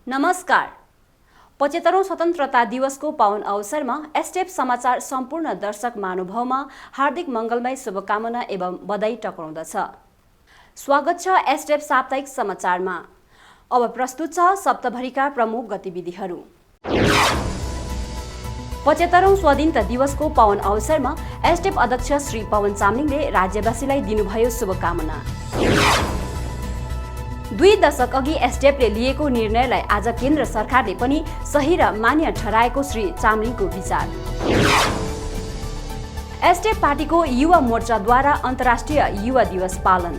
नमस्कार। 75औं स्वतन्त्रता दिवसको पावन अवसरमा एसटिएफ समाचार सम्पूर्ण दर्शक महानुभावमा हार्दिक मङ्गलमय शुभकामना एवं बधाई टक्राउँदछ। स्वागत छ एसटिएफ साप्ताहिक समाचारमा। अब प्रस्तुत छ सप्ताहभरिका प्रमुख गतिविधिहरू। 75औं स्वाधीनता दिवसको पावन अवसरमा एसटिएफ अध्यक्ष श्री पवन चामलिङले राज्यवासीलाई दिनुभयो शुभकामना। 2 दशक अघि एसटिएफले लिएको निर्णयलाई आज केन्द्र सरकारले पनि सही र मान्य ठहराएको श्री चामलिङको विचार। एसटिएफ पार्टीको युवा मोर्चाद्वारा अन्तर्राष्ट्रिय युवा दिवस पालन।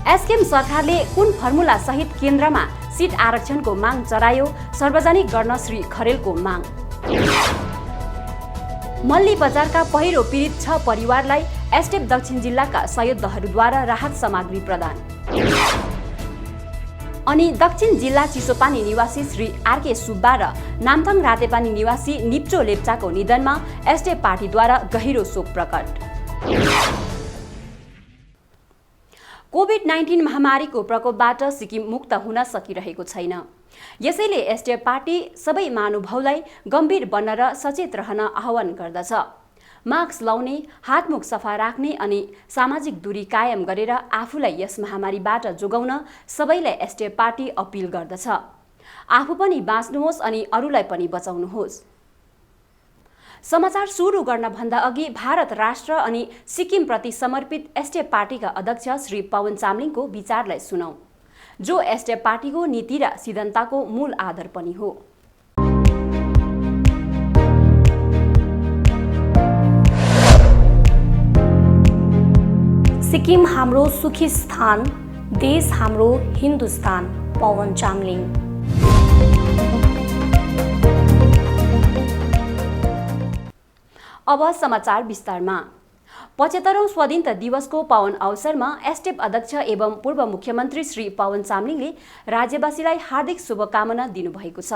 एसकेएम सरकारले कुन फर्मुला सहित केन्द्रमा सिट आरक्षणको माग चढायो, सार्वजनिक गर्न श्री खरेलको माग। मल्ली बजारका पहिरो पीडित 6 परिवारलाई एसटिएफ दक्षिण जिल्लाका संयोद्धहरूद्वारा राहत सामग्री प्रदान। अनि दक्षिण जिल्ला चिसोपानी निवासी श्री आरके सुब्बा र नामथाङ रातेपानी निवासी निप्चो लेप्चाको निधनमा एसटिएफ पार्टीद्वारा गहिरो शोक प्रकट। कोभिड-19 महामारीको प्रकोपबाट सिक्किम मुक्त हुन सकिरहेको छैन। यसैले एसटिएफ पार्टी सबै महानुभावलाई गम्भीर बन्न र सचेत रहन आह्वान गर्दछ। मास्क लाउने, हातमुख सफा राख्ने अनि सामाजिक दूरी कायम गरेर आफूलाई यस महामारीबाट जोगाउन सबैलाई एसटिएफ पार्टी अपिल गर्दछ। आफू पनि बाँच्नुहोस् अनि अरूलाई पनि बचाउनुहोस्। समाचार सुरु गर्न भन्दा अघि भारत राष्ट्र अनि सिक्किम प्रति समर्पित एसटिएफ पार्टीका अध्यक्ष श्री पवन चामलिङको विचारलाई सुनौ, जो एसटिएफ पार्टीको नीति र सिद्धान्तको मूल आधार पनि हो। सिक्किम हाम्रो सुखी स्थान, देश हाम्रो हिन्दुस्तान। पवन चामलिङ। अब समाचार विस्तारमा। 75औं स्वाधीनता दिवसको पावन अवसरमा एसटिएफ अध्यक्ष एवं पूर्व मुख्यमन्त्री श्री पवन चामलिङले राज्यवासीलाई हार्दिक शुभकामना दिनुभएको छ।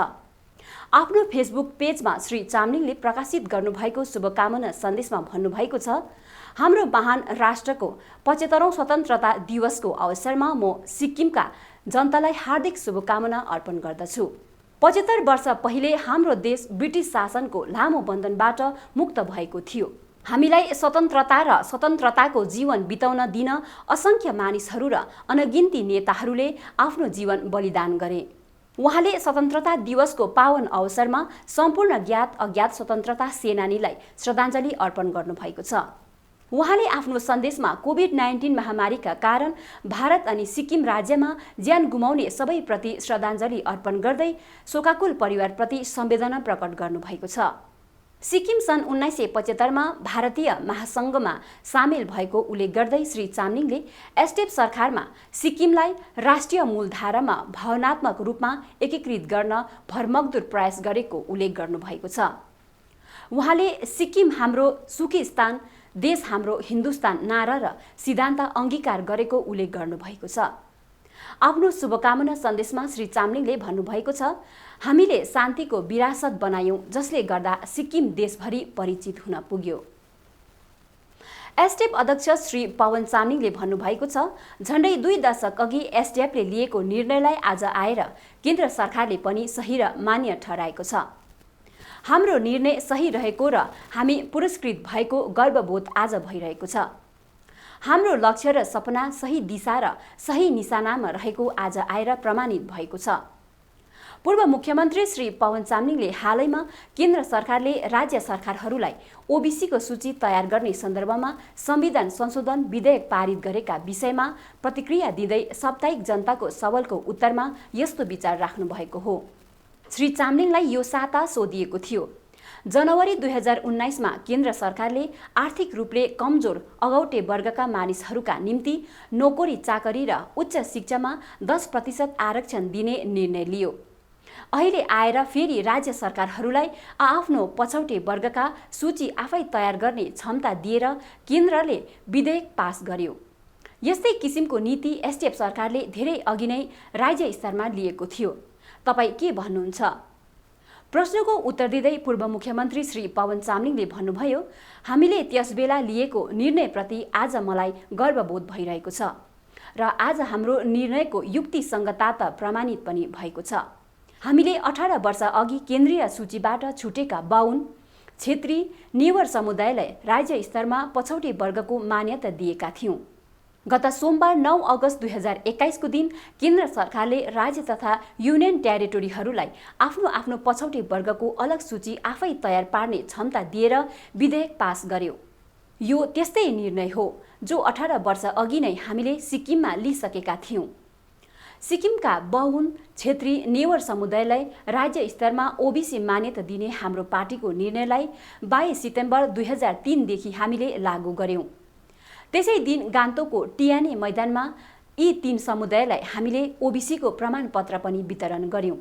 आफ्नो फेसबुक पेजमा श्री चामलिङले प्रकाशित गर्नुभएको शुभकामना सन्देशमा भन्नुभएको छ, हाम्रो महान राष्ट्रको 75औं स्वतन्त्रता दिवसको अवसरमा म सिक्किमका जनतालाई हार्दिक शुभकामना अर्पण गर्दछु। 75 वर्ष पहिले हाम्रो देश ब्रिटिस शासनको लामो बन्धनबाट मुक्त भएको थियो। हामीलाई स्वतन्त्रता र स्वतन्त्रताको जीवन बिताउन दिन असंख्य मानिसहरू र अनगिन्ती नेताहरूले आफ्नो जीवन बलिदान गरे। उहाँले स्वतन्त्रता दिवसको पावन अवसरमा सम्पूर्ण ज्ञात अज्ञात स्वतन्त्रता सेनानीलाई श्रद्धाञ्जली अर्पण गर्नुभएको छ। उहाँले आफ्नो सन्देशमा कोभिड-19 महामारीका कारण भारत अनि सिक्किम राज्यमा ज्यान गुमाउने सबैप्रति श्रद्धाञ्जली अर्पण गर्दै शोकाकुल परिवारप्रति संवेदना प्रकट गर्नुभएको छ। सिक्किम सन् 1975 मा भारतीय महासङ्घमा सामेल भएको उल्लेख गर्दै श्री चामलिङले एसटिएफ सरकारमा सिक्किमलाई राष्ट्रिय मूलधारामा भावनात्मक रूपमा एकीकृत गर्न भरमग्दुर प्रयास गरेको उल्लेख गर्नुभएको छ। उहाँले सिक्किम हाम्रो सुखी स्थान, देश हाम्रो हिन्दुस्तान नारा र सिद्धान्त अंगीकार गरेको उल्लेख गर्नुभएको छ। आफ्नो शुभकामना सन्देशमा श्री चामलिङले भन्नुभएको छ, हामीले शान्तिको विरासत बनायौं जसले गर्दा सिक्किम देशभरि परिचित हुन पुग्यो। एसटिएफ अध्यक्ष श्री पवन चामलिङले भन्नुभएको छ, झण्डै 2 दशक अघि एसटिएफले लिएको निर्णयलाई आज आएर केन्द्र सरकारले पनि सही र मान्य ठहराएको छ। हाम्रो निर्णय सही रहेको र हामी पुरस्कृत भएको गर्वबोध आज भइरहेको छ। हाम्रो लक्ष्य र सपना सही दिशा र सही निशानामा रहेको आज आएर प्रमाणित भएको छ। पूर्व मुख्यमन्त्री श्री पवन चामलिङले हालैमा केन्द्र सरकारले राज्य सरकारहरूलाई ओबीसीको सूची तयार गर्ने सन्दर्भमा संविधान संशोधन विधेयक पारित गरेका विषयमा प्रतिक्रिया दिँदै साप्ताहिक जनताको सवालको उत्तरमा यस्तो विचार राख्नु भएको हो। श्री चामलिङलाई यो साता सोधिएको थियो, जनवरी 2019 मा केन्द्र सरकारले आर्थिक रूपले कमजोर अगौटे वर्गका मानिसहरूका निम्ति नोकरी चाकरी र उच्च शिक्षामा 10% आरक्षण दिने निर्णय लियो। अहिले आएर फेरि राज्य सरकारहरूलाई आफ्नो पछौटे वर्गका सूची आफै तयार गर्ने क्षमता दिएर केन्द्रले विधेयक पास गर्यो। यस्तै किसिमको नीति एसटिएफ सरकारले धेरै अघि नै राज्य स्तरमा लिएको थियो। तपाई के भन्नुहुन्छ? प्रश्नको उत्तर दिँदै पूर्व मुख्यमन्त्री श्री पवन चामलिङले भन्नुभयो, हामीले त्यसबेला लिएको निर्णयप्रति आज मलाई गर्वबोध भइरहेको छ। र आज हाम्रो निर्णयको युक्तिसङ्गतता त प्रमाणित पनि भएको छ। हामीले 18 वर्ष अघि केन्द्रीय सूचीबाट छुटेका बाहुन, क्षेत्री, नेवार समुदायलाई राज्य स्तरमा पछौटे वर्गको मान्यता दिएका थियौँ। गत सोमबार 9 अगस्त 2021 को दिन केन्द्र सरकारले राज्य तथा युनियन टेरिटोरीहरूलाई आफ्नो आफ्नो पछौटे वर्गको अलग सूची आफै तयार पार्ने क्षमता दिएर विधेयक पास गर्यो। यो त्यस्तै निर्णय हो जो 18 वर्ष अघि नै हामीले सिक्किममा लिइसकेका थियौँ। सिक्किमका बाहुन, क्षेत्री, नेवार समुदायलाई राज्य स्तरमा ओबीसी मान्यता दिने हाम्रो पार्टीको निर्णयलाई 22 सितम्बर 2003 देखि हामीले लागू गर्यौं। त्यसै दिन गान्तोकको टियाने मैदानमा यी 3 समुदायलाई हामीले ओबीसीको प्रमाणपत्र पनि वितरण गर्यौं।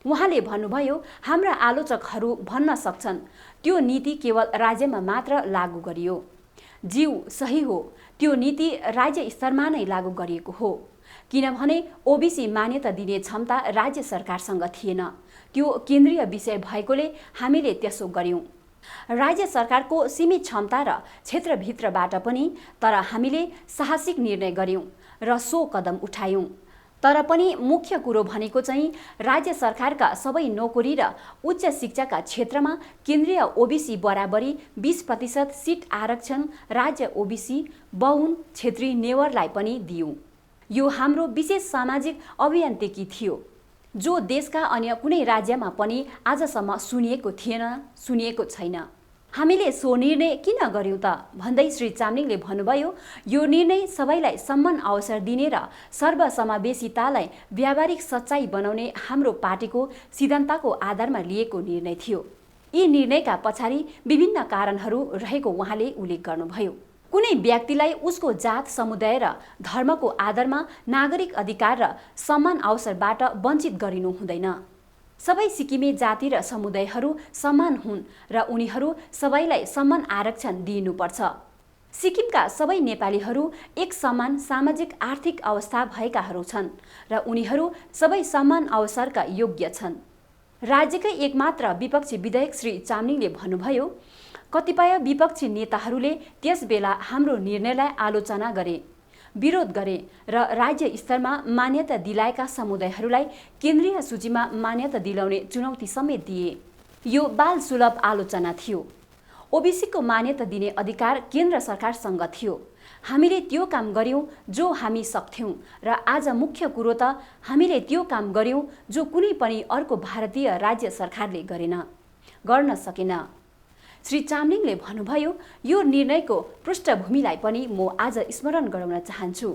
उहाँले भन्नुभयो, हाम्रा आलोचकहरू भन्न सक्छन् त्यो नीति केवल राज्यमा मात्र लागू गरियो। ज्यू सही हो, त्यो नीति राज्य स्तरमा नै लागू गरिएको हो, किनभने ओबीसी मान्यता दिने क्षमता राज्य सरकारसँग थिएन। त्यो केन्द्रीय विषय भएकोले हामीले त्यसो गर्यौं। राज्य सरकारको सीमित क्षमता र क्षेत्रभित्रबाट पनि तर हामीले साहसिक निर्णय गर्यौं र सो कदम उठायौं। तर पनि मुख्य कुरो भनेको चाहिँ राज्य सरकारका सबै नोकरी र उच्च शिक्षाका क्षेत्रमा केन्द्रीय ओबीसी बराबरी 20% सिट आरक्षण राज्य ओबीसी, बाहुन, क्षेत्री, नेवारलाई पनि दियौं। यो हाम्रो विशेष सामाजिक अभियान्त्रिकी थियो जो देशका अन्य कुनै राज्यमा पनि आजसम्म सुनिएको थिएन, सुनिएको छैन। हामीले सो निर्णय किन गर्यौं त भन्दै श्री चामलिङले भन्नुभयो, यो निर्णय सबैलाई समान अवसर दिने र सर्वसमावेशितालाई व्यावहारिक सच्चाई बनाउने हाम्रो पार्टीको सिद्धान्तको आधारमा लिएको निर्णय थियो। यी निर्णयका पछाडि विभिन्न कारणहरू रहेको उहाँले उल्लेख गर्नुभयो। कुनै व्यक्तिलाई उसको जात, समुदाय र धर्मको आधारमा नागरिक अधिकार र समान अवसरबाट वञ्चित गरिनु हुँदैन। सबै सिक्किमे जाति र समुदायहरू समान हुन् र उनीहरू सबैलाई समान आरक्षण दिइनुपर्छ। सिक्किमका सबै नेपालीहरू एक समान सामाजिक आर्थिक अवस्था भएकाहरू छन् र उनीहरू सबै समान अवसरका योग्य छन्। राज्यकै एकमात्र विपक्षी विधायक श्री चामलिङले भन्नुभयो, कतिपय विपक्षी नेताहरूले त्यसबेला हाम्रो निर्णयलाई आलोचना गरे, विरोध गरे र राज्य स्तरमा मान्यता दिलाएका समुदायहरूलाई केन्द्रीय सूचीमा मान्यता दिलाउने चुनौती समेत दिए। यो बाल सुलभ आलोचना थियो। ओबीसीको मान्यता दिने अधिकार केन्द्र सरकारसँग थियो। हामीले त्यो काम गर्यौं जो हामी सक्थ्यौं र आज मुख्य कुरो त हामीले त्यो काम गर्यौं जो कुनै पनि अर्को भारतीय राज्य सरकारले गरेन, गर्न सकेन। श्री चामलिङले भन्नुभयो, यो निर्णयको पृष्ठभूमिलाई पनि म आज स्मरण गराउन चाहन्छु।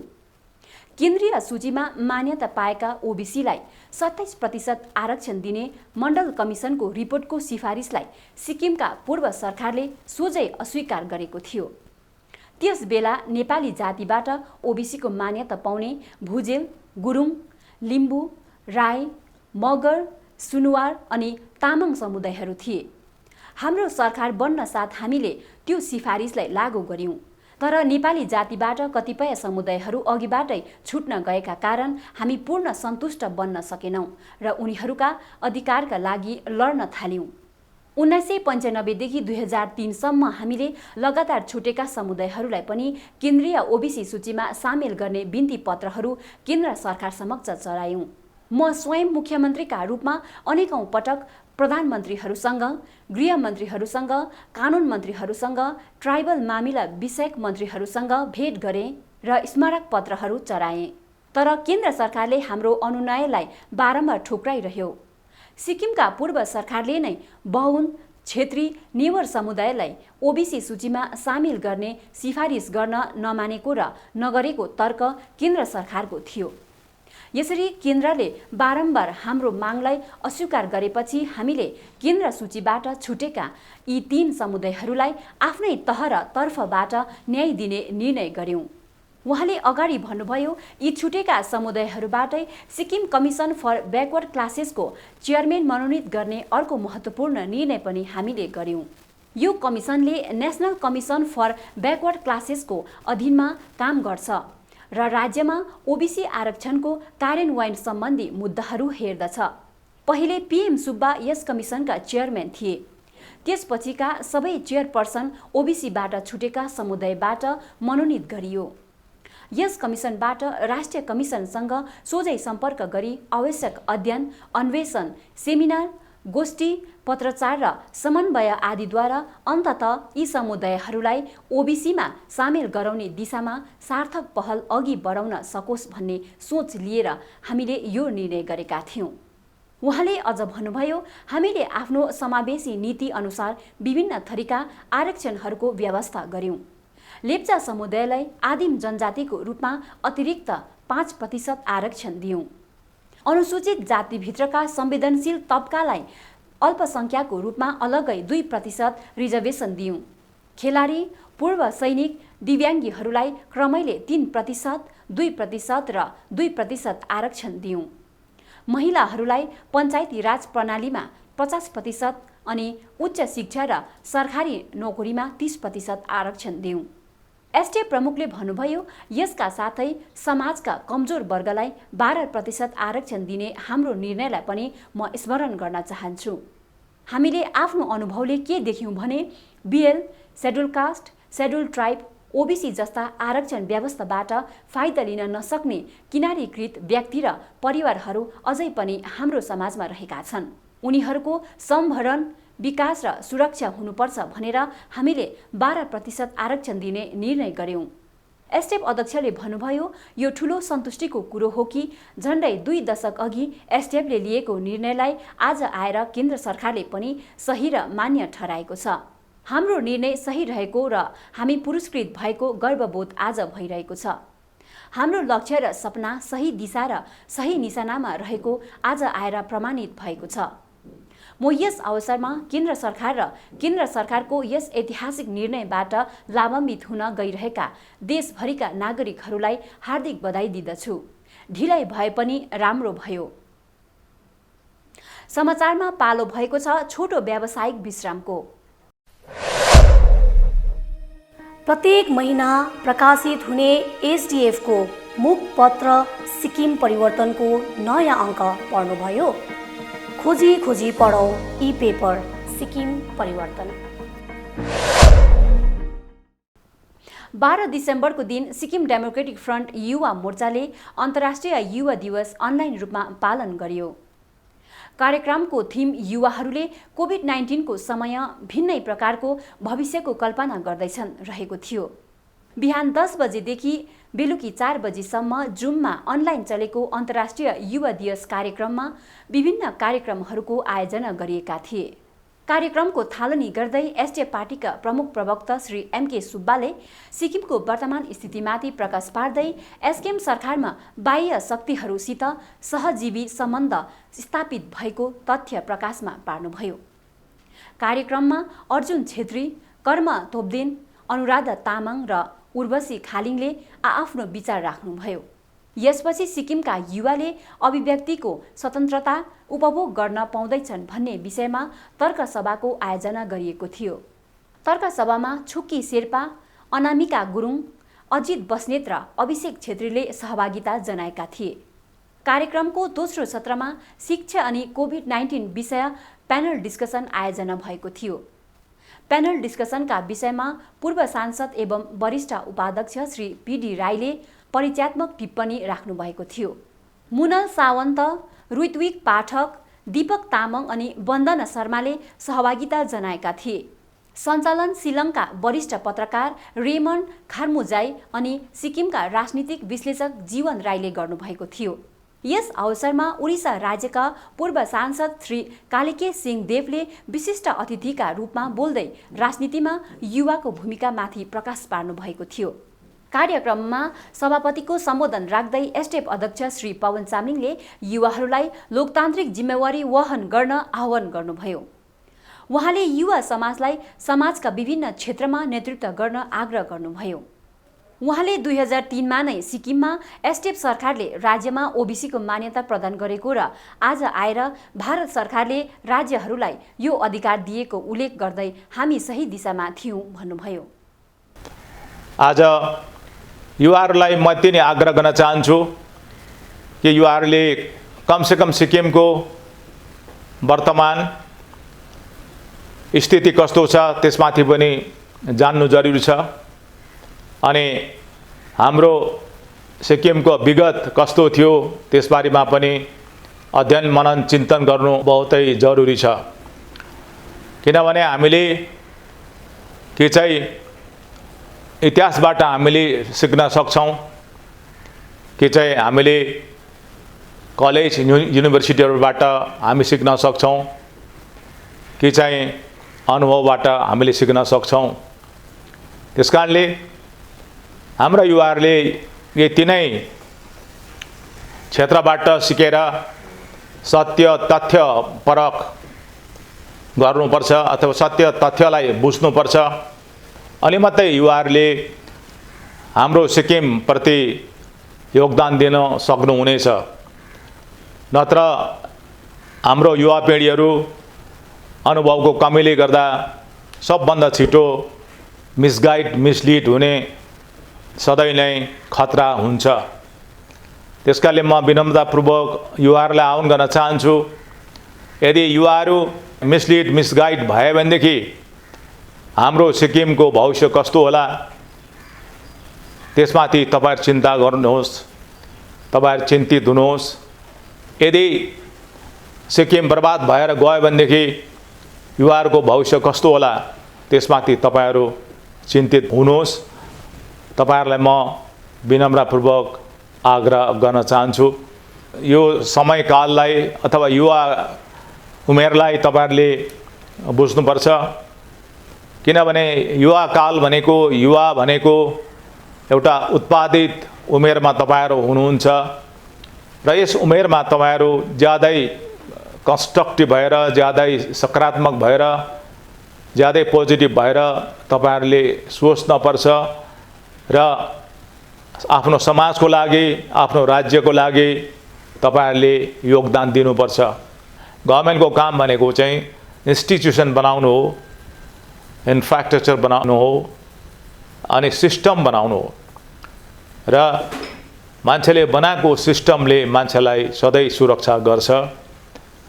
केन्द्रीय सूचीमा मान्यता पाएका ओबीसीलाई 27% आरक्षण दिने मण्डल कमिसनको रिपोर्टको सिफारिसलाई सिक्किमका पूर्व सरकारले सोझै अस्वीकार गरेको थियो। त्यसबेला नेपाली जातिबाट ओबीसीको मान्यता पाउने भुजेल, गुरुङ, लिम्बू, राई, मगर, सुनुवार अनि तामाङ समुदायहरू थिए। हाम्रो सरकार बन्न साथ हामीले त्यो सिफारिसलाई लागू गर्यौं। तर नेपाली जातिबाट कतिपय समुदायहरू अघिबाटै छुट्न गएका कारण हामी पूर्ण सन्तुष्ट बन्न सकेनौं र उनीहरूका अधिकारका लागि लड्न थाल्यौं। 1995 देखि 2003 सम्म हामीले लगातार छुटेका समुदायहरूलाई पनि केन्द्रीय ओबीसी सूचीमा सामेल गर्ने बिन्ती पत्रहरू केन्द्र सरकार समक्ष चढायौं। म स्वयं मुख्यमन्त्रीका रूपमा अनेकौं पटक प्रधानमन्त्रीहरूसँग, गृहमन्त्रीहरूसँग, कानुन मन्त्रीहरूसँग, ट्राइबल मामिला विषयक मन्त्रीहरूसँग भेट गरेँ र स्मारक पत्रहरू चढाएँ। तर केन्द्र सरकारले हाम्रो अनुनयलाई बारम्बार ठुक्राइरह्यो। सिक्किमका पूर्व सरकारले नै बाहुन, क्षेत्री, नेवार समुदायलाई ओबीसी सूचीमा सामेल गर्ने सिफारिस गर्न नमानेको र नगरेको तर्क केन्द्र सरकारको थियो। यसरी केन्द्रले बारम्बार हाम्रो मागलाई अस्वीकार गरेपछि हामीले केन्द्र सूचीबाट छुटेका यी 3 समुदायहरूलाई आफ्नै तह र तर्फबाट न्याय दिने निर्णय गर्यौं। उहाँले अगाडि भन्नुभयो, यी छुटेका समुदायहरूबाटै सिक्किम कमिसन फर ब्याकवर्ड क्लासेसको चेयरम्यान मनोनित गर्ने अर्को महत्त्वपूर्ण निर्णय पनि हामीले गर्यौं। यो कमिसनले नेसनल कमिसन फर ब्याकवर्ड क्लासेसको अधीनमा काम गर्छ र राज्यमा ओबीसी आरक्षणको कार्यान्वयन सम्बन्धी मुद्दाहरू हेर्दछ। पहिले पीएम सुब्बा यस कमिसनका चेयरम्यान थिए। त्यसपछिका सबै चेयरपर्सन ओबीसीबाट छुटेका समुदायबाट मनोनित गरियो। यस कमिसनबाट राष्ट्रिय कमिसनसँग सोझै सम्पर्क गरी आवश्यक अध्ययन, अन्वेषण, सेमिनार, गोष्ठी, पत्रचार र समन्वय आदिद्वारा अन्ततः यी समुदायहरूलाई ओबिसीमा सामेल गराउने दिशामा सार्थक पहल अघि बढाउन सकोस् भन्ने सोच लिएर हामीले यो निर्णय गरेका थियौँ। उहाँले अझ भन्नुभयो, हामीले आफ्नो समावेशी नीति अनुसार विभिन्न थरीका आरक्षणहरूको व्यवस्था गर्यौं। लेप्चा समुदायलाई आदिम जनजातिको रूपमा अतिरिक्त 5% आरक्षण दियौं। अनुसूचित जातिभित्रका संवेदनशील तबकालाई अल्पसंख्याको रूपमा अलग्गै 2% रिजर्भेसन दियौं। खेलाडी, पूर्व सैनिक, दिव्याङ्गीहरूलाई क्रमैले 3%, 2% र 2% आरक्षण दियौं। महिलाहरूलाई पञ्चायती राज प्रणालीमा 50% अनि उच्च शिक्षा र सरकारी नोकरीमा 30% आरक्षण दियौं। एसटीएफ प्रमुखले भन्नुभयो, यसका साथै समाजका कमजोर वर्गलाई 12% आरक्षण दिने हाम्रो निर्णयलाई पनि म स्मरण गर्न चाहन्छु। हामीले आफ्नो अनुभवले के देख्यौं भने बीएल, schedule caste, schedule tribe, OBC जस्ता आरक्षण व्यवस्थाबाट फाइदा लिन नसक्ने किनारीकृत व्यक्ति र परिवारहरू अझै पनि हाम्रो समाजमा रहेका छन्। उनीहरूको सम्भरण, विकास र सुरक्षा हुनुपर्छ भनेर हामीले 12% आरक्षण दिने निर्णय गर्यौं। एसटीएफ अध्यक्षले भन्नुभयो, यो ठूलो सन्तुष्टिको कुरो हो कि झण्डै 2 दशक अघि एसटीएफले लिएको निर्णयलाई आज आएर केन्द्र सरकारले पनि सही र मान्य ठहराएको छ। हाम्रो निर्णय सही रहेको र हामी पुरस्कृत भएको गर्वबोध आज भइरहेको छ। हाम्रो लक्ष्य र सपना सही दिशा र सही निशानामा रहेको आज आएर प्रमाणित भएको छ। म यस अवसरमा केन्द्र सरकार र केन्द्र सरकारको यस ऐतिहासिक निर्णयबाट लाभान्वित हुन गइरहेका देशभरिका नागरिकहरूलाई हार्दिक बधाई दिदछु। ढिलाइ भए पनि राम्रो भयो। समाचारमा पालो भएको छ छोटो व्यावसायिक विश्रामको। प्रत्येक महिना प्रकाशित हुने एसडीएफको मुखपत्र सिक्किम परिवर्तनको नयाँ अङ्क पढ्नुभयो? खोजी खोजी पढौँ ई पेपर सिक्किम परिवर्तन। 12 डिसेम्बरको दिन सिक्किम डेमोक्रेटिक फ्रन्ट युवा मोर्चाले अन्तर्राष्ट्रिय युवा दिवस अनलाइन रूपमा पालन गर्यो। कार्यक्रमको थीम युवाहरूले कोभिड-19 को समय भिन्नै प्रकारको भविष्यको कल्पना गर्दैछन् रहेको थियो। बिहान 10 बजेदेखि बेलुकी 4 बजेसम्म जुममा अनलाइन चलेको अन्तर्राष्ट्रिय युवा दिवस कार्यक्रममा विभिन्न कार्यक्रमहरूको आयोजना गरिएका थिए। कार्यक्रमको थालनी गर्दै एसडीएफ पार्टीका प्रमुख प्रवक्ता श्री एमके सुब्बाले सिक्किमको वर्तमान स्थितिमाथि प्रकाश पार्दै एसकेएम सरकारमा बाह्य शक्तिहरूसित सहजीवी सम्बन्ध स्थापित भएको तथ्य प्रकाशमा पार्नुभयो। कार्यक्रममा अर्जुन छेत्री, कर्म तोप्देन, अनुराधा तामाङ र उर्वशी खालिङले आफ्नो विचार राख्नुभयो। यसपछि सिक्किमका युवाले अभिव्यक्तिको स्वतन्त्रता उपभोग गर्न पाउँदैछन् भन्ने विषयमा तर्कसभाको आयोजना गरिएको थियो। तर्कसभामा छुक्की शेर्पा, अनामिका गुरुङ, अजित बस्नेत र अभिषेक छेत्रीले सहभागिता जनाएका थिए। कार्यक्रमको दोस्रो सत्रमा शिक्षा अनि कोभिड-19 विषय प्यानल डिस्कसन आयोजना भएको थियो। प्यानल डिस्कसनका विषयमा पूर्व सांसद एवं वरिष्ठ उपाध्यक्ष श्री पीडी राईले परिचयात्मक टिप्पणी राख्नु भएको थियो। मुनल सावन्त, ऋत्विक पाठक, दीपक तामाङ अनि वन्दना शर्माले सहभागिता जनाएका थिए। सञ्चालन शिलङका वरिष्ठ पत्रकार रेमन खारमुजाई अनि सिक्किमका राजनीतिक विश्लेषक जीवन राईले गर्नुभएको थियो। यस अवसरमा उडिसा राज्यका पूर्व सांसद श्री कालिके सिंह देवले विशिष्ट अतिथिका रूपमा बोल्दै राजनीतिमा युवाको भूमिकामाथि प्रकाश पार्नु भएको थियो। कार्यक्रममा सभापतिको सम्बोधन राख्दै एसटीएफ अध्यक्ष श्री पवन चामलिङले युवाहरूलाई लोकतान्त्रिक जिम्मेवारी वहन गर्न आह्वान गर्नुभयो। उहाँले युवा समाजलाई समाजका विभिन्न क्षेत्रमा नेतृत्व गर्न आग्रह गर्नुभयो। उहाँले 2003 मा नै सिक्किममा एसटीएफ सरकारले राज्यमा ओबीसीको मान्यता प्रदान गरेको र आज आएर भारत सरकारले राज्यहरूलाई यो अधिकार दिएको उल्लेख गर्दै हामी सही दिशामा थियौं भन्नुभयो। आज युवाहरूलाई म यति नै आग्रह गर्न चाहन्छु कि युवाहरूले कमसेकम सिक्किमको वर्तमान स्थिति कस्तो छ त्यसमाथि पनि जान्नु जरुरी छ अनि हाम्रो सिक्किमको विगत कस्तो थियो त्यसबारेमा पनि अध्ययन मनन चिन्तन गर्नु बहुतै जरुरी छ। किनभने हामीले के चाहिँ इतिहासबाट हामीले सिक्न सक्छौँ, के चाहिँ हामीले कलेज युनिभर्सिटीहरूबाट हामी सिक्न सक्छौँ, के चाहिँ अनुभवबाट हामीले सिक्न सक्छौँ। त्यसकारणले हाम्रा युवाहरूले यति नै क्षेत्रबाट सिकेर सत्य तथ्य परख गर्नुपर्छ अथवा सत्य तथ्यलाई बुझ्नुपर्छ। अनि मात्रै युवाहरूले हाम्रो सिक्किमप्रति योगदान दिन सक्नुहुनेछ। नत्र हाम्रो युवा पिँढीहरू अनुभवको कमीले गर्दा सबभन्दा छिटो मिसगाइड मिसलिड हुने सधैँ नै खतरा हुन्छ। त्यसकारणले म विनम्रतापूर्वक युवाहरूलाई आह्वान गर्न चाहन्छु, यदि युवाहरू मिसलिड मिसगाइड भयो भनेदेखि हाम्रो सिक्किमको भविष्य कस्तो होला त्यसमाथि तपाईहरु चिन्ता गर्नुहोस्, तपाईहरु चिन्तित हुनुहोस्। यदि सिक्किम बर्बाद भएर गयो भनेदेखि युवाहरूको भविष्य कस्तो होला त्यसमाथि तपाईहरु चिन्तित हुनुहोस्। तपाईहरुलाई म विनम्रतापूर्वक आग्रह गर्न चाहन्छु, यो समयकाललाई अथवा युवा उमेरलाई तपाईहरुले बुझ्नुपर्छ। किनभने युवा काल भनेको, युवा भनेको एउटा उत्पादित उमेरमा तपाईहरु हुनुहुन्छ र यस उमेरमा तपाईहरु ज्यादै कन्स्ट्रक्टिभ भएर, ज्यादै सकारात्मक भएर, ज्यादै पोजिटिभ भएर तपाईहरुले सोच्नुपर्छ र आफ्नो समाजको लागि, आफ्नो राज्यको लागि तपाईहरुले योगदान दिनुपर्छ। गभर्नमेन्टको काम भनेको चाहिँ इन्स्टिट्युसन बनाउनु हो, इन्फ्रास्ट्रक्चर बनाउनु हो, अनि सिस्टम बनाउनु हो र मान्छेले बनाएको सिस्टमले मान्छेलाई सधैँ सुरक्षा गर्छ।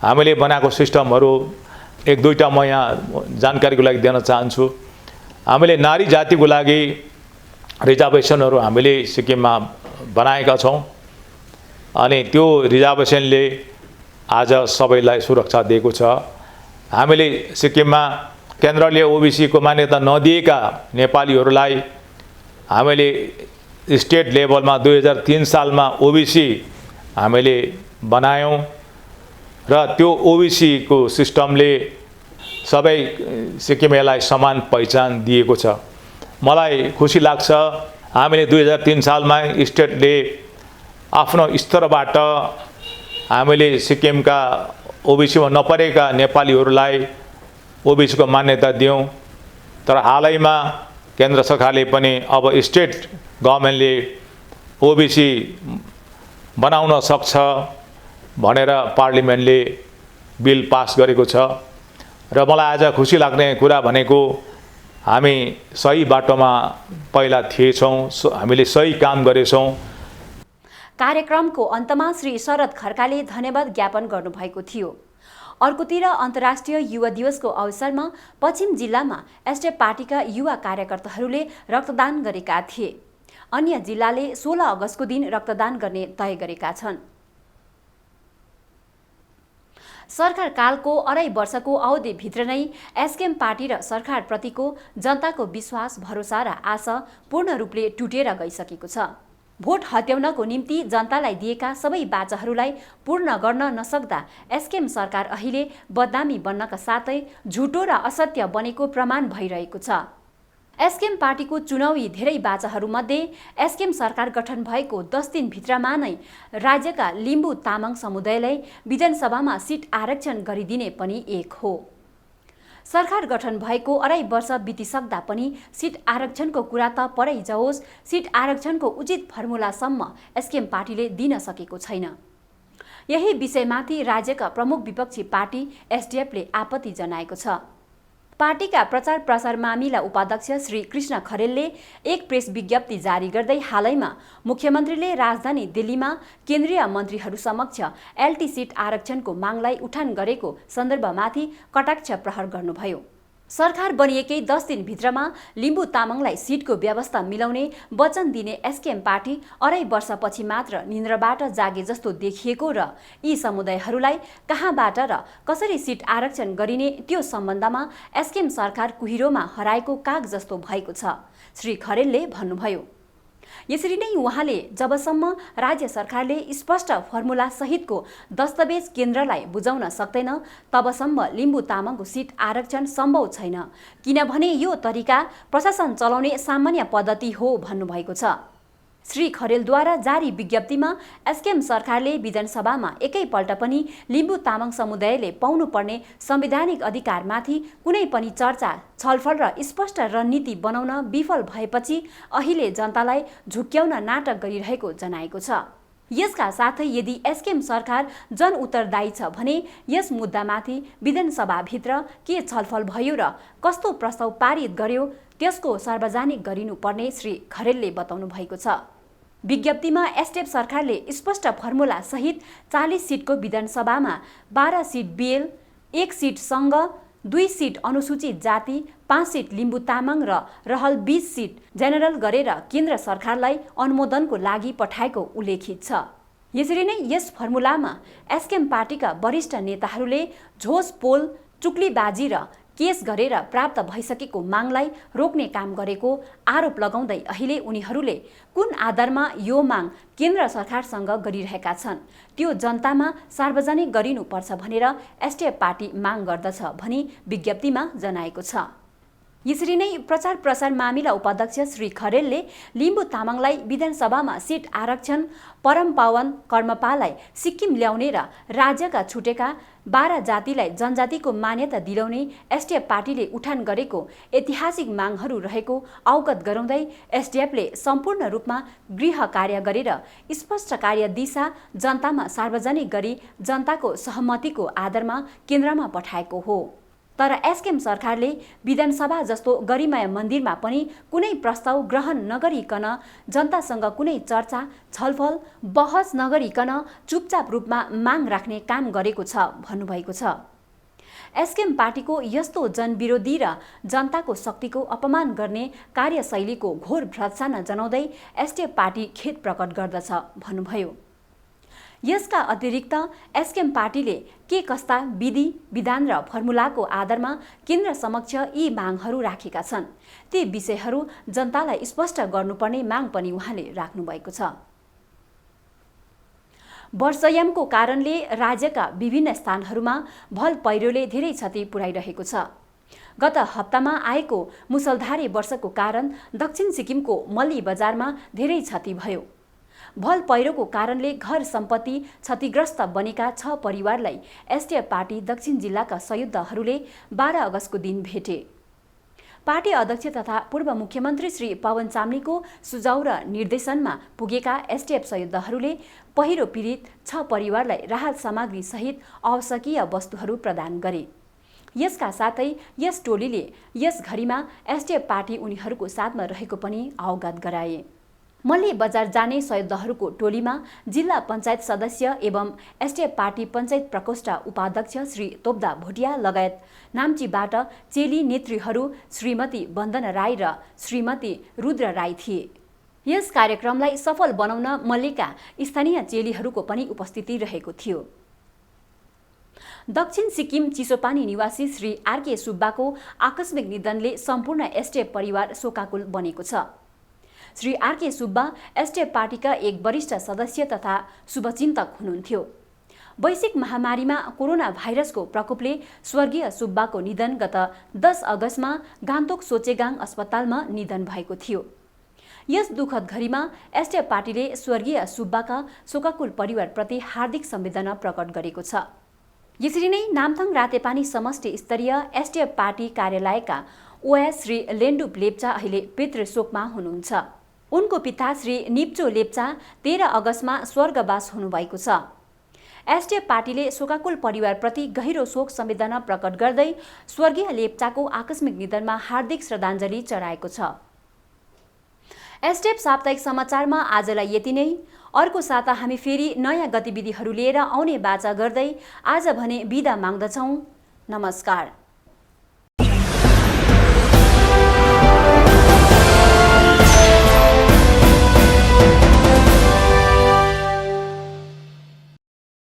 हामीले बनाएको सिस्टमहरू एक दुईटा म यहाँ जानकारीको लागि दिन चाहन्छु। हामीले नारी जातिको लागि रिजर्भेसनहरू हामीले सिक्किममा बनाएका छौँ अनि त्यो रिजर्भेसनले आज सबैलाई सुरक्षा दिएको छ। हामीले सिक्किममा केन्द्रले ओबीसीको मान्यता नदिएका नेपालीहरूलाई हामीले स्टेट लेभलमा 2003 सालमा ओबीसी हामीले बनायौँ र त्यो ओबीसी को सिस्टमले सबै सिक्किमेलाई समान पहिचान दिएको छ। मलाई खुसी लाग्छ हामीले 2003 सालमा स्टेटले आफ्नो स्तरबाट हामीले सिक्किमका ओबीसीमा नपरेका नेपालीहरूलाई ओबीसीको मान्यता दियौँ। तर हालैमा केन्द्र सरकारले पनि अब स्टेट गभर्नमेन्टले ओबीसी बनाउन सक्छ भनेर पार्लिमेन्टले बिल पास गरेको छ र मलाई आज खुसी लाग्ने कुरा भनेको हामी सही बाटोमा पहिला थिएछौँ, हामीले सही काम गरेछौँ। कार्यक्रमको अन्तमा श्री शरद खड्काले धन्यवाद ज्ञापन गर्नुभएको थियो। अर्कोतिर अन्तर्राष्ट्रिय युवा दिवसको अवसरमा पश्चिम जिल्लामा एसडिएफ पार्टीका युवा कार्यकर्ताहरूले रक्तदान गरेका थिए। अन्य जिल्लाले 16 अगस्तको दिन रक्तदान गर्ने तय गरेका छन्। सरकार कालको 2.5 वर्षको अवधिभित्र नै एसकेएम पार्टी र सरकारप्रतिको जनताको विश्वास, भरोसा र आशा पूर्ण रूपले टुटेर गइसकेको छ। भोट हत्याउनको निम्ति जनतालाई दिएका सबै बाचाहरूलाई पूर्ण गर्न नसक्दा एसकेएम सरकार अहिले बदनामी बन्नका साथै झुटो र असत्य बनेको प्रमाण भइरहेको छ। एसकेएम पार्टीको चुनावी धेरै बाचाहरूमध्ये एसकेएम सरकार गठन भएको 10 दिनभित्रमा नै राज्यका लिम्बू तामाङ समुदायलाई विधानसभामा सिट आरक्षण गरिदिने पनि एक हो। सरकार गठन भएको 2.5 वर्ष बितिसक्दा पनि सिट आरक्षणको कुरा त परै जाओस्, सिट आरक्षणको उचित फर्मुलासम्म एसकेएम पार्टीले दिन सकेको छैन। यही विषयमाथि राज्यका प्रमुख विपक्षी पार्टी एसडिएफले आपत्ति जनाएको छ। पार्टीका प्रचार प्रसार मामिला उपाध्यक्ष श्री कृष्ण खरेलले एक प्रेस विज्ञप्ति जारी गर्दै हालैमा मुख्यमन्त्रीले राजधानी दिल्लीमा केन्द्रीय मन्त्रीहरू समक्ष एलटी सिट आरक्षणको मागलाई उठान गरेको सन्दर्भमाथि कटाक्ष प्रहार गर्नुभयो। सरकार बनिएकै 10 दिनभित्रमा लिम्बू तामाङलाई सिटको व्यवस्था मिलाउने वचन दिने एसकेएम पार्टी अढाई वर्षपछि मात्र निन्द्राबाट जागे जस्तो देखिएको र यी समुदायहरूलाई कहाँबाट र कसरी सिट आरक्षण गरिने त्यो सम्बन्धमा एसकेएम सरकार कुहिरोमा हराएको काग जस्तो भएको छ, श्री खरेलले भन्नुभयो। यसरी नै उहाँले जबसम्म राज्य सरकारले स्पष्ट फर्मुला सहितको दस्तावेज केन्द्रलाई बुझाउन सक्दैन तबसम्म लिम्बू तामाङको सिट आरक्षण सम्भव छैन, किनभने यो तरिका प्रशासन चलाउने सामान्य पद्धति हो भन्नुभएको छ। श्री खरेलद्वारा जारी विज्ञप्तिमा एसकेएम सरकारले विधानसभामा एकैपल्ट पनि लिम्बू तामाङ समुदायले पाउनुपर्ने संवैधानिक अधिकारमाथि कुनै पनि चर्चा, छलफल र स्पष्ट रणनीति बनाउन विफल भएपछि अहिले जनतालाई झुक्क्याउन नाटक गरिरहेको जनाएको छ। यसका साथै यदि एसकेएम सरकार जनउत्तरदायी छ भने यस मुद्दामाथि विधानसभाभित्र के छलफल भयो र कस्तो प्रस्ताव पारित गर्यो त्यसको सार्वजनिक गरिनुपर्ने श्री खरेलले बताउनु भएको छ। विज्ञप्तिमा एसडिएफ सरकारले स्पष्ट फर्मुला सहित 40 सिटको विधानसभामा 12 सिट बिएल, 1 सिट सङ्घ, 2 सिट अनुसूचित जाति, 5 सिट लिम्बू तामाङ र रहल 20 सिट जेनरल गरेर केन्द्र सरकारलाई अनुमोदनको लागि पठाएको उल्लेखित छ। यसरी नै यस फर्मुलामा एसकेएम पार्टीका वरिष्ठ नेताहरूले झोस पोल, चुक्लीबाजी र केस गरेर प्राप्त भइसकेको मागलाई रोक्ने काम गरेको आरोप लगाउँदै अहिले उनीहरूले कुन आधारमा यो माग केन्द्र सरकारसँग गरिरहेका छन् त्यो जनतामा सार्वजनिक गरिनुपर्छ भनेर एसडिएफ पार्टी माग गर्दछ भनी विज्ञप्तिमा जनाएको छ। यसरी नै प्रचार प्रसार मामिला उपाध्यक्ष श्री खरेलले लिम्बू तामाङलाई विधानसभामा सिट आरक्षण, परम पावन कर्मपालाई सिक्किम ल्याउने र राज्यका छुटेका 12 जातिलाई जनजातिको मान्यता दिलाउने एसडिएफ पार्टीले उठान गरेको ऐतिहासिक मागहरू रहेको अवगत गराउँदै एसडिएफले सम्पूर्ण रूपमा गृह कार्य गरेर स्पष्ट कार्य दिशा जनतामा सार्वजनिक गरी जनताको सहमतिको आधारमा केन्द्रमा पठाएको हो। तर एसकेएम सरकारले विधानसभा जस्तो गरिमाय मन्दिरमा पनि कुनै प्रस्ताव ग्रहण नगरिकन, जनतासँग कुनै चर्चा, छलफल, बहस नगरिकन चुपचाप रूपमा माग राख्ने काम गरेको छ भन्नुभएको छ। एसकेएम पार्टीको यस्तो जनविरोधी र जनताको शक्तिको अपमान गर्ने कार्यशैलीको घोर भर्त्सना जनाउँदै एसडिएफ पार्टी खेद प्रकट गर्दछ भन्नुभयो। यसका अतिरिक्त एसकेएम पार्टीले के कस्ता विधि, विधान र फर्मुलाको आधारमा केन्द्र समक्ष यी मागहरू राखेका छन् ती विषयहरू जनतालाई स्पष्ट गर्नुपर्ने माग पनि उहाँले राख्नुभएको छ। वर्षायामको कारणले राज्यका विभिन्न स्थानहरूमा भल पहिरोले धेरै क्षति पुर्याइरहेको छ। गत हप्तामा आएको मुसलधारे वर्षाको कारण दक्षिण सिक्किमको मल्ली बजारमा धेरै क्षति भयो। भल पहिरोको कारणले घर सम्पत्ति क्षतिग्रस्त बनेका 6 परिवारलाई एसडिएफ पार्टी दक्षिण जिल्लाका संयोजकहरूले 12 अगस्तको दिन भेटे। पार्टी अध्यक्ष तथा पूर्व मुख्यमन्त्री श्री पवन चामलिङको सुझाव र निर्देशनमा पुगेका एसडिएफ संयोजकहरूले पहिरो पीडित 6 परिवारलाई राहत सामग्री सहित आवश्यकीय वस्तुहरू प्रदान गरे। यसका साथै यस टोलीले यस घडीमा एसडिएफ पार्टी उनीहरूको साथमा रहेको पनि अवगत गराए। मल्ली बजार जाने संयोजकहरूको टोलीमा जिल्ला पञ्चायत सदस्य एवं एसडिएफ पार्टी पञ्चायत प्रकोष्ठ उपाध्यक्ष श्री तोप्दा भोटिया लगायत नाम्चीबाट चेली नेत्रीहरू श्रीमती वन्दना राई र श्रीमती रुद्र राई थिए। यस कार्यक्रमलाई सफल बनाउन मल्लीका स्थानीय चेलीहरूको पनि उपस्थिति रहेको थियो। दक्षिण सिक्किम चिसोपानी निवासी श्री आरके सुब्बाको आकस्मिक निधनले सम्पूर्ण एसडिएफ परिवार शोकाकुल बनेको छ। श्री आरके सुब्बा एसडिएफ पार्टीका एक वरिष्ठ सदस्य तथा शुभचिन्तक हुनुहुन्थ्यो। वैश्विक महामारीमा कोरोना भाइरसको प्रकोपले स्वर्गीय सुब्बाको निधन गत 10 अगस्तमा गान्तोक सोचेगाङ अस्पतालमा निधन भएको थियो। यस दुःखद घडीमा एसडिएफ पार्टीले स्वर्गीय सुब्बाका शोकाकुल परिवारप्रति हार्दिक संवेदना प्रकट गरेको छ। यसरी नै नामथाङ रातेपानी समष्टि स्तरीय एसडिएफ पार्टी कार्यालयका ओएस श्री लेन्डुप लेप्चा अहिले पितृशोकमा हुनुहुन्छ। उनको पिता श्री निप्चो लेप्चा 13 अगस्तमा स्वर्गवास हुनुभएको छ। एसडिएफ पार्टीले शोकाकुल परिवारप्रति गहिरो शोक संवेदना प्रकट गर्दै स्वर्गीय लेप्चाको आकस्मिक निधनमा हार्दिक श्रद्धाञ्जली चढाएको छ। एसडिएफ साप्ताहिक समाचारमा आजलाई यति नै। अर्को साता हामी फेरि नयाँ गतिविधिहरू लिएर आउने बाचा गर्दै आज भने बिदा माग्दछौँ। नमस्कार।